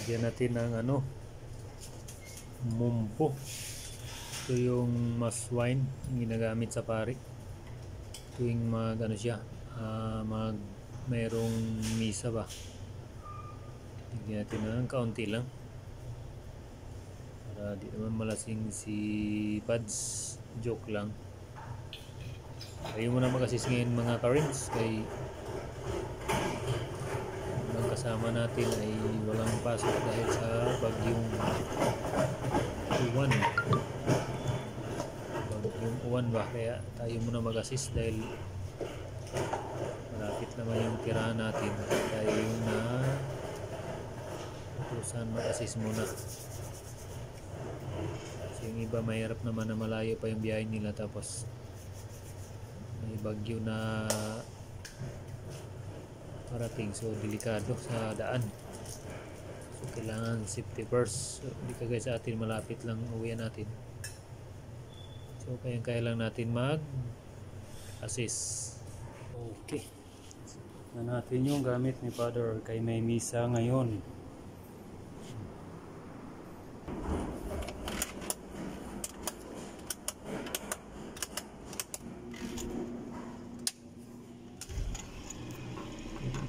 Lagyan natin ng mumpo. Ito yung mas wine yung ginagamit sa pari tuwing mayroong misa ba. Lagyan natin ng kaunti lang para di naman malasing si Pads. Joke lang. Ayaw mo na mag-assist ngayon mga ka-rims, kay ang kasama natin ay walang pasok dahil sa bagyong uwan ba, kaya tayo muna mag-assist dahil malapit naman yung tirahan natin. Tayo yung utusan mag-assist muna kasi yung iba mahirap naman na malayo pa yung biyahe nila, tapos may bagyo na parating, so delikado sa daan, so kailangan safety first. So hindi kagaya sa atin, malapit lang uwian natin, so kaya lang natin mag-assist. Okay, na natin yung gamit ni Father kay may misa ngayon.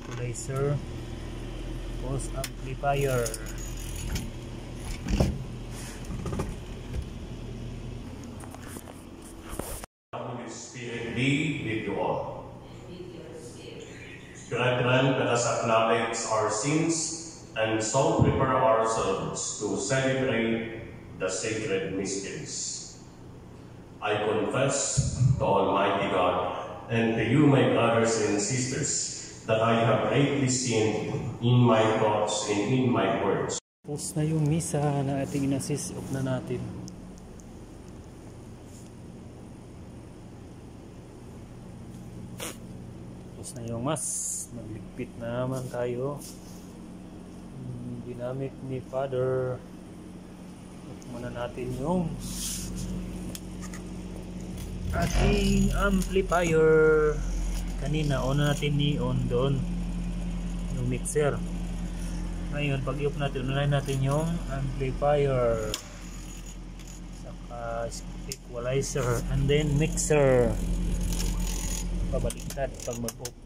Equalizer, pulse amplifier. Holy Spirit be with you all. Brethren, let us acknowledge our sins and so prepare ourselves to celebrate the sacred mysteries. I confess to Almighty God and to you, my brothers and sisters, that I have greatly sinned in my thoughts and in my words. Tapos na yung misa na ating in-assist. Off na natin. Tapos na yung mas. Magligpit na naman tayo. Ginamit ni Father. Off muna natin yung ating amplifier. Kanina on natin ni-on doon yung mixer. Ngayon pag i-off natin, unahin natin yung amplifier, saka equalizer, and then mixer. Pabaliktad pag mag-off.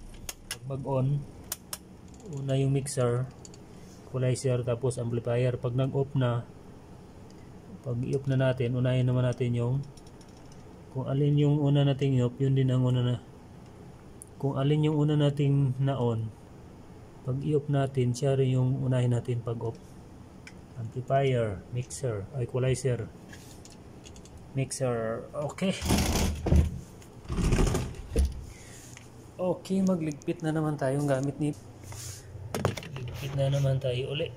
Pag mag-on, una yung mixer, equalizer, tapos amplifier. Pag nag-off na, pag i-off na natin, unahin naman natin yung, kung alin yung una nating i-off, yun din ang una na. Kung alin yung una nating na-on, pag i-off natin, siya rin yung unahin natin pag off. Amplifier, mixer, equalizer, mixer. Okay. Okay, magligpit na naman tayong gamit ni. Ligpit na naman tayo uli.